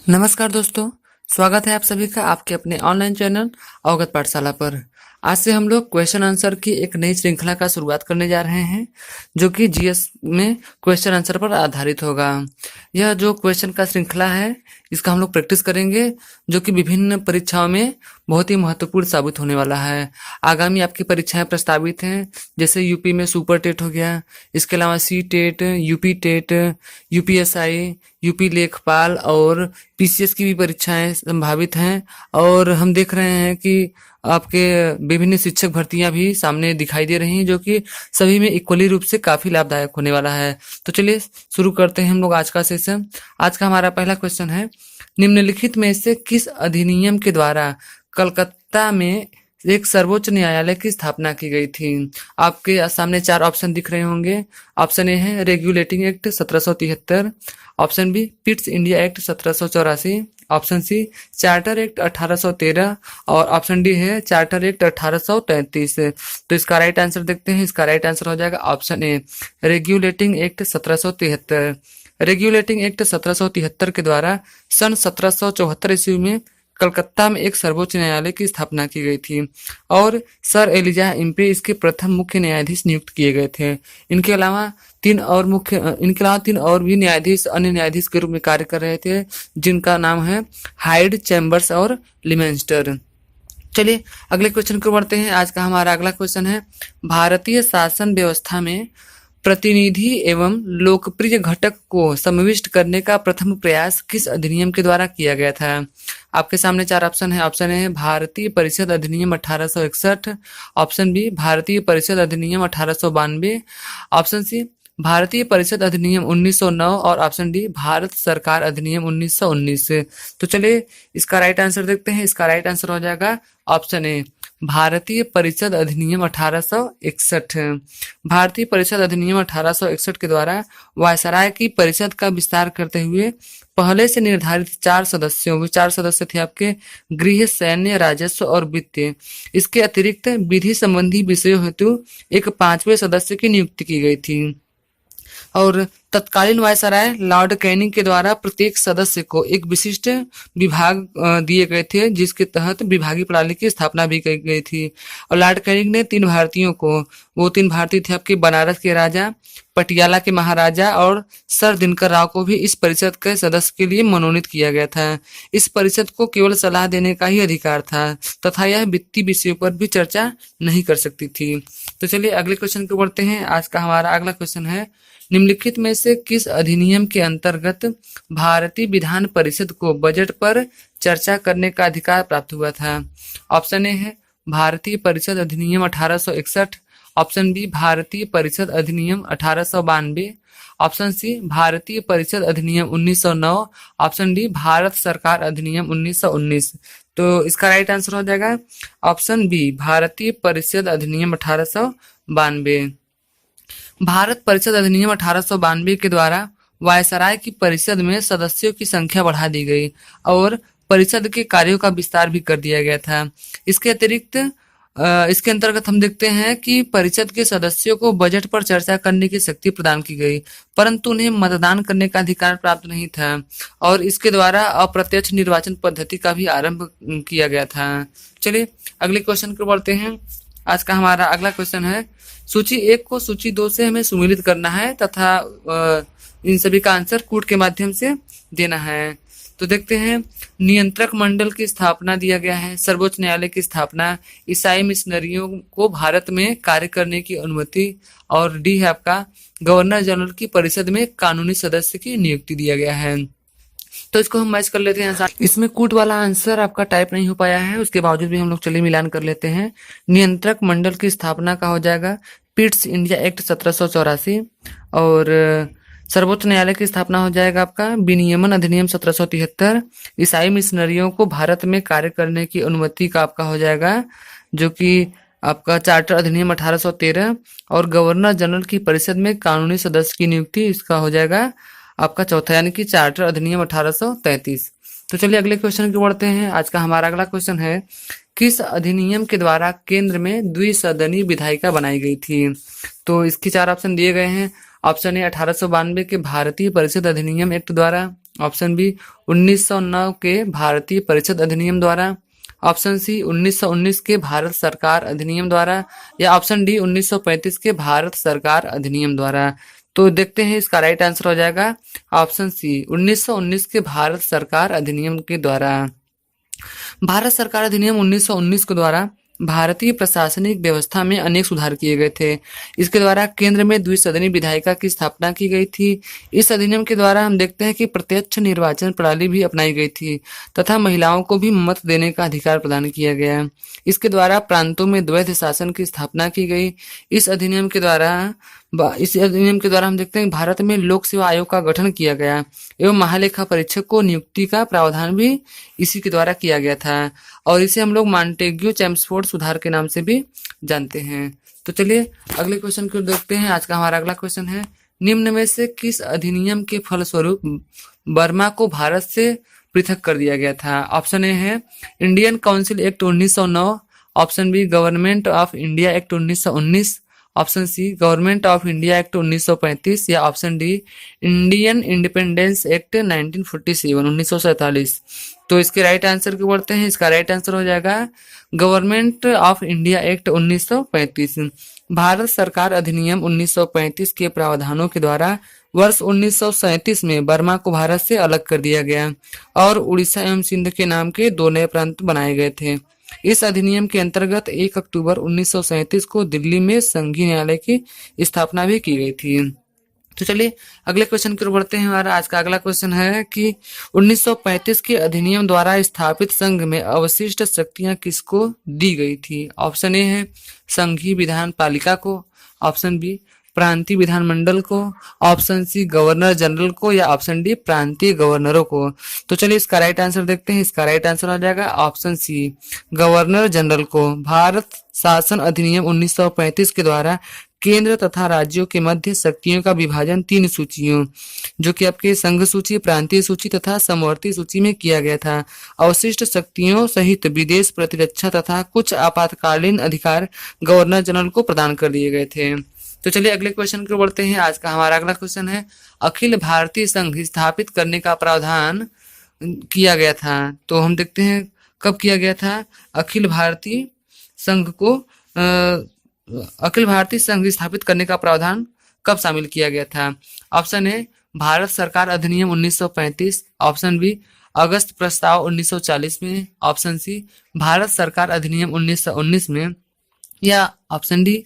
नमस्कार दोस्तों, स्वागत है आप सभी का आपके अपने ऑनलाइन चैनल अवगत पाठशाला पर। आज से हम लोग क्वेश्चन आंसर की एक नई श्रृंखला का शुरुआत करने जा रहे हैं, जो कि जीएस में क्वेश्चन आंसर पर आधारित होगा। यह जो क्वेश्चन का श्रृंखला है, इसका हम लोग प्रैक्टिस करेंगे, जो कि विभिन्न परीक्षाओं में बहुत ही महत्वपूर्ण साबित होने वाला है। आगामी आपकी परीक्षाएं प्रस्तावित हैं, जैसे यूपी में सुपर टेट हो गया, इसके अलावा C TET, UP TET, UPSI, UP लेखपाल और पीसीएस की भी परीक्षाएं संभावित हैं। और हम देख रहे हैं कि आपके विभिन्न शिक्षक भर्तियां भी सामने दिखाई दे रही हैं, जो कि सभी में इक्वली रूप से काफी लाभदायक होने वाला है। तो चलिए शुरू करते हैं हम लोग आज का सेशन। आज का हमारा पहला क्वेश्चन है, निम्नलिखित में से किस अधिनियम के द्वारा कलकत्ता में एक सर्वोच्च न्यायालय की स्थापना की गई थी? आपके सामने चार ऑप्शन दिख रहे होंगे। ऑप्शन ए है regulating act 1773, option B Pitt's India act 1784, option C charter act 1813 और ऑप्शन डी है चार्टर एक्ट 1833। तो इसका राइट आंसर देखते हैं। इसका राइट आंसर हो जाएगा option A regulating act 1773। Regulating act 1773 के द्वारा सन 1774 ईस्वी में कलकत्ता में एक सर्वोच्च न्यायालय की स्थापना की गई थी और सर एलिजा इम्पे इसके प्रथम मुख्य न्यायाधीश नियुक्त किए गए थे। इनके अलावा तीन और भी न्यायाधीश अन्य न्यायाधीश के रूप में कार्य कर रहे थे, जिनका नाम है हाइड, चैम्बर्स और लिमेंस्टर। चलिए अगले क्वेश्चन को बढ़ते हैं। आज का हमारा अगला क्वेश्चन है, भारतीय शासन व्यवस्था में प्रतिनिधि एवं लोकप्रिय घटक को समाविष्ट करने का प्रथम प्रयास किस अधिनियम के द्वारा किया गया था? आपके सामने चार ऑप्शन है। ऑप्शन ए है भारतीय परिषद अधिनियम 1861, ऑप्शन बी भारतीय परिषद अधिनियम 1892, ऑप्शन सी भारतीय परिषद अधिनियम 1909 और ऑप्शन डी भारत सरकार अधिनियम 1919। तो चलिए इसका राइट आंसर देखते हैं। इसका राइट आंसर हो जाएगा ऑप्शन ए भारतीय परिषद अधिनियम 1861। भारतीय परिषद अधिनियम 1861 के द्वारा वायसराय की परिषद का विस्तार करते हुए पहले से निर्धारित चार सदस्य थे आपके गृह, सैन्य, राजस्व और वित्तीय। इसके अतिरिक्त विधि संबंधी विषयों हेतु एक पांचवें सदस्य की नियुक्ति की गई थी और तत्कालीन वायसराय लॉर्ड कैनिंग के द्वारा प्रत्येक सदस्य को एक विशिष्ट विभाग दिए गए थे, जिसके तहत विभागीय प्रणाली की स्थापना भी की गई थी। और लॉर्ड कैनिंग ने वो तीन भारतीय थे आपके बनारस के राजा, पटियाला के महाराजा और सर दिनकर राव को भी इस परिषद के सदस्य के लिए मनोनीत किया गया था। इस परिषद को केवल सलाह देने का ही अधिकार था तथा यह वित्तीय विषयों पर भी चर्चा नहीं कर सकती थी। तो चलिए अगले क्वेश्चन को बढ़ते हैं। आज का हमारा अगला क्वेश्चन है, निम्नलिखित में से किस अधिनियम के अंतर्गत भारतीय विधान परिषद को बजट पर चर्चा करने का अधिकार प्राप्त हुआ था? ऑप्शन ए है भारतीय परिषद अधिनियम 1861, ऑप्शन बी भारतीय परिषद अधिनियम 1892, ऑप्शन सी भारतीय परिषद अधिनियम 1909, ऑप्शन डी भारत सरकार अधिनियम 1919। तो इसका राइट आंसर हो जाएगा ऑप्शन बी भारतीय परिषद अधिनियम 1892। भारत परिषद अधिनियम 1892 के द्वारा वायसराय की परिषद में सदस्यों की संख्या बढ़ा दी गई और परिषद के कार्यों का विस्तार भी कर दिया गया था। इसके अतिरिक्त इसके अंतर्गत हम देखते हैं कि परिषद के सदस्यों को बजट पर चर्चा करने की शक्ति प्रदान की गई, परंतु उन्हें मतदान करने का अधिकार प्राप्त नहीं था और इसके द्वारा अप्रत्यक्ष निर्वाचन पद्धति का भी आरंभ किया गया था। चलिए अगले क्वेश्चन को बढ़ते हैं। आज का हमारा अगला क्वेश्चन है, सूची 1 को सूची 2 से हमें सुमेलित करना है तथा इन सभी का आंसर कूट के माध्यम से देना है। तो देखते हैं, नियंत्रक मंडल की स्थापना दिया गया है, सर्वोच्च न्यायालय की स्थापना, ईसाई मिशनरियों को भारत में कार्य करने की अनुमति और डी है आपका गवर्नर जनरल की परिषद में कानूनी सदस्य की नियुक्ति दिया गया है। तो इसको हम मैच कर लेते हैं। इसमें कूट वाला आंसर आपका टाइप नहीं हो पाया है, उसके बावजूद भी हम लोग चलिए मिलान कर लेते हैं। नियंत्रक मंडल की स्थापना का हो जाएगा पिट्स इंडिया एक्ट 1784 और सर्वोच्च न्यायालय की स्थापना हो जाएगा आपका विनियमन अधिनियम 1773। ईसाई मिशनरियों को भारत में कार्य करने की अनुमति का आपका हो जाएगा जो कि आपका चार्टर अधिनियम 1813 और गवर्नर जनरल की परिषद में कानूनी सदस्य की नियुक्ति, इसका हो जाएगा आपका चौथा, यानी कि चार्टर अधिनियम 1833। तो चलिए अगले क्वेश्चन की बढ़ते हैं। आज का हमारा अगला क्वेश्चन है, किस अधिनियम के द्वारा केंद्र में द्विसदनीय विधायिका बनाई गई थी? तो इसके चार ऑप्शन दिए गए हैं। ऑप्शन ए 1892 के भारतीय परिषद अधिनियम एक्ट द्वारा, ऑप्शन बी 1909 के भारतीय परिषद अधिनियम द्वारा, ऑप्शन सी 1919 के भारत सरकार अधिनियम द्वारा, या ऑप्शन डी 1935 के भारत सरकार अधिनियम द्वारा। तो देखते हैं, इसका राइट आंसर हो जाएगा ऑप्शन सी 1919 के भारत सरकार अधिनियम के द्वारा। भारत सरकार अधिनियम 1919 के द्वारा भारतीय प्रशासनिक व्यवस्था में अनेक सुधार किए गए थे। इसके द्वारा केंद्र में द्विसदनी विधायिका की स्थापना की गई थी। इस अधिनियम के द्वारा हम देखते हैं कि प्रत्यक्ष निर्वाचन प्रणाली भी अपनाई गई थी तथा महिलाओं को भी मत देने का अधिकार प्रदान किया गया। इसके द्वारा प्रांतों में द्वैध शासन की स्थापना की गई। इस अधिनियम के द्वारा हम देखते हैं भारत में लोक सेवा आयोग का गठन किया गया एवं महालेखा परीक्षक को नियुक्ति का प्रावधान भी इसी के द्वारा किया गया था, और इसे हम लोग मॉन्टेग्यू चेम्सफोर्ड सुधार के नाम से भी जानते हैं। तो चलिए अगले क्वेश्चन को देखते हैं। आज का हमारा अगला क्वेश्चन है, निम्न में से किस अधिनियम के फलस्वरूप बर्मा को भारत से पृथक कर दिया गया था? ऑप्शन ए है Indian council act 1909, option B government of India act 1919, option C government of India act 1935, या option D Indian independence act 1947। तो इसके राइट आंसर को बढ़ते हैं। इसका राइट आंसर हो जाएगा government of India act 1935। Bharat सरकार अधिनियम 1935 के प्रावधानों के द्वारा वर्ष 1937 में बर्मा को भारत से अलग कर दिया गया और उड़ीसा एवं सिंध के नाम के दो नए प्रांत बनाए गए थे। इस अधिनियम के अंतर्गत 1 अक्टूबर 1937 को दिल्ली में संघीय न्यायालय की स्थापना भी की गई थी। तो चलिए अगले क्वेश्चन की ओर बढ़ते हैं। हमारा आज का अगला क्वेश्चन है कि 1935 के अधिनियम द्वारा स्थापित संघ में अवशिष्ट शक्तियां किसको दी गई थी? ऑप्शन ए है संघीय विधान पालिका को, ऑप्शन बी प्रांतीय विधानमंडल को, ऑप्शन सी गवर्नर जनरल को, या ऑप्शन डी प्रांतीय गवर्नरों को। तो चलिए इसका राइट आंसर देखते हैं। इसका राइट आंसर हो जाएगा ऑप्शन सी गवर्नर जनरल को। भारत शासन अधिनियम 1935 के द्वारा केंद्र तथा राज्यों के मध्य शक्तियों का विभाजन 3 सूचियों, जो कि आपके संघ सूची, प्रांतीय सूची तथा समवर्ती सूची में किया गया था। अवशिष्ट शक्तियों सहित विदेश प्रतिरक्षा तथा कुछ आपातकालीन अधिकार गवर्नर जनरल को प्रदान कर दिए गए थे। तो चलिए अगले क्वेश्चन को बढ़ते हैं। आज का हमारा अगला क्वेश्चन है, अखिल भारतीय संघ स्थापित करने का प्रावधान किया गया था। तो हम देखते हैं कब किया गया था। अखिल भारतीय संघ स्थापित करने का प्रावधान कब शामिल किया गया था? ऑप्शन ए भारत सरकार अधिनियम 1935, ऑप्शन बी अगस्त प्रस्ताव 1940 में, ऑप्शन सी भारत सरकार अधिनियम 1919 में, या ऑप्शन डी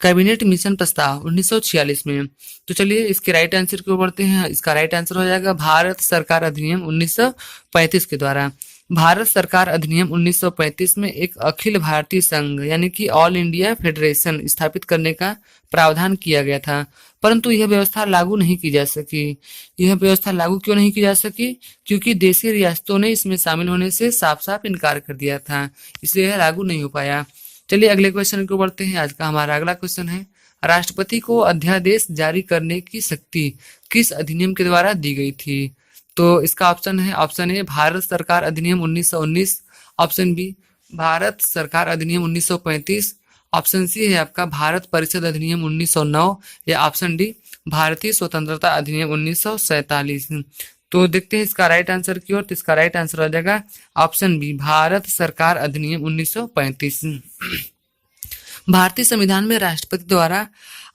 कैबिनेट मिशन प्रस्ताव 1946 में। तो चलिए इसके राइट आंसर की ओर बढ़ते हैं। इसका राइट आंसर हो जाएगा भारत सरकार अधिनियम 1935 के द्वारा। भारत सरकार अधिनियम 1935 में एक अखिल भारतीय संघ यानी कि ऑल इंडिया फेडरेशन स्थापित करने का प्रावधान किया गया था, परंतु यह व्यवस्था लागू नहीं की जा सकी। यह व्यवस्था लागू क्यों नहीं की जा सकी? क्योंकि देशी रियासतों ने इसमें शामिल होने से साफ साफ इनकार कर दिया था, इसलिए यह लागू नहीं हो पाया। चलिए अगले क्वेश्चन को बढ़ते हैं। आज का हमारा अगला क्वेश्चन है, राष्ट्रपति को अध्यादेश जारी करने की शक्ति किस अधिनियम के द्वारा दी गई थी? तो इसका ऑप्शन है, ऑप्शन ए भारत सरकार अधिनियम 1919, ऑप्शन बी भारत सरकार अधिनियम 1935, ऑप्शन सी है आपका भारत परिषद अधिनियम 1909, या ऑप्शन डी भारतीय स्वतंत्रता अधिनियम 1947। तो देखते हैं इसका राइट आंसर की ओर। तो इसका राइट आंसर हो जाएगा ऑप्शन बी भारत सरकार अधिनियम 1935। भारतीय संविधान में राष्ट्रपति द्वारा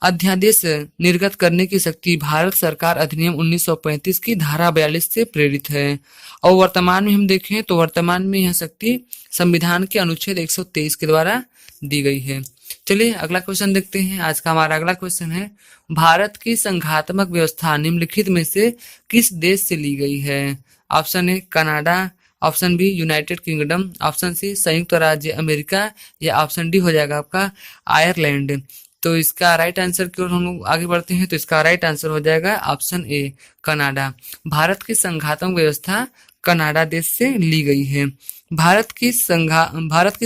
अध्यादेश निर्गत करने की शक्ति भारत सरकार अधिनियम 1935 की धारा 42 से प्रेरित है, और वर्तमान में हम देखें तो वर्तमान में यह शक्ति संविधान के अनुच्छेद 123 के द्वारा दी गई है। चलिए अगला क्वेश्चन देखते हैं। आज का हमारा अगला क्वेश्चन है, भारत की संघात्मक व्यवस्था निम्नलिखित में से किस देश से ली गई है? Option A Canada, option B United Kingdom, option C संयुक्त राज्य अमेरिका, या ऑप्शन डी हो जाएगा आपका आयरलैंड। तो इसका राइट आंसर की ओर हम लोग आगे बढ़ते हैं। तो इसका राइट आंसर हो जाएगा ऑप्शन ए कनाडा। भारत की संघात्मक व्यवस्था कनाडा देश से ली गई है। भारत की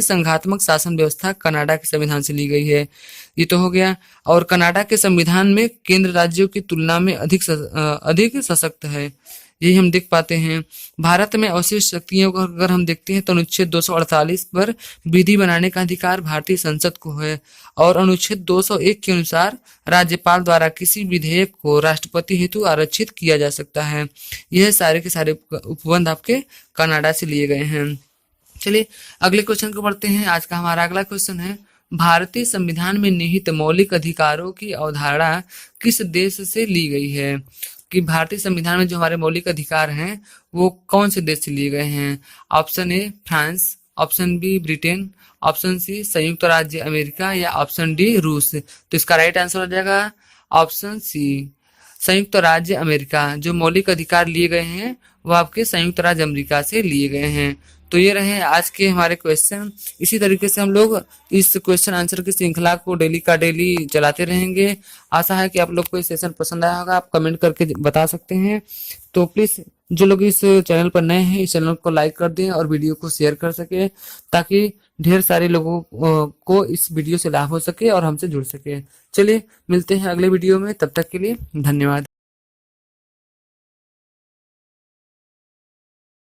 संघात्मक शासन व्यवस्था कनाडा के संविधान से ली गई है, ये तो हो गया। और कनाडा के संविधान में केंद्र राज्यों की तुलना में अधिक सशक्त है, यही हम देख पाते हैं। भारत में अवशिष्ट शक्तियों को अगर हम देखते हैं तो अनुच्छेद 248 पर विधि बनाने का अधिकार भारतीय संसद को है, और अनुच्छेद 201 के अनुसार राज्यपाल द्वारा किसी विधेयक को राष्ट्रपति हेतु आरक्षित किया जा सकता है। यह सारे के सारे उपबंध आपके कनाडा से लिए गए हैं। चलिए अगले क्वेश्चन को पढ़ते हैं। आज का हमारा अगला क्वेश्चन है, भारतीय संविधान में निहित मौलिक अधिकारों की अवधारणा किस देश से ली गई है? कि भारतीय संविधान में जो हमारे मौलिक अधिकार हैं वो कौन से देश से लिए गए हैं? Option A France, option B Britain, option C संयुक्त राज्य अमेरिका, या ऑप्शन डी रूस। तो इसका राइट आंसर हो जाएगा ऑप्शन सी संयुक्त राज्य अमेरिका। जो मौलिक अधिकार लिए गए हैं वो आपके संयुक्त राज्य अमेरिका से लिए गए हैं। तो ये रहे आज के हमारे क्वेश्चन। इसी तरीके से हम लोग इस क्वेश्चन आंसर की श्रृंखला को डेली का डेली चलाते रहेंगे। आशा है कि आप लोग को ये सेशन पसंद आया होगा। आप कमेंट करके बता सकते हैं। तो प्लीज जो लोग इस चैनल पर नए हैं इस चैनल को लाइक कर दें और वीडियो को शेयर कर सके, ताकि ढेर सारे लोगों को इस वीडियो से लाभ हो सके और हमसे जुड़ सके। चलिए मिलते हैं अगले वीडियो में, तब तक के लिए धन्यवाद।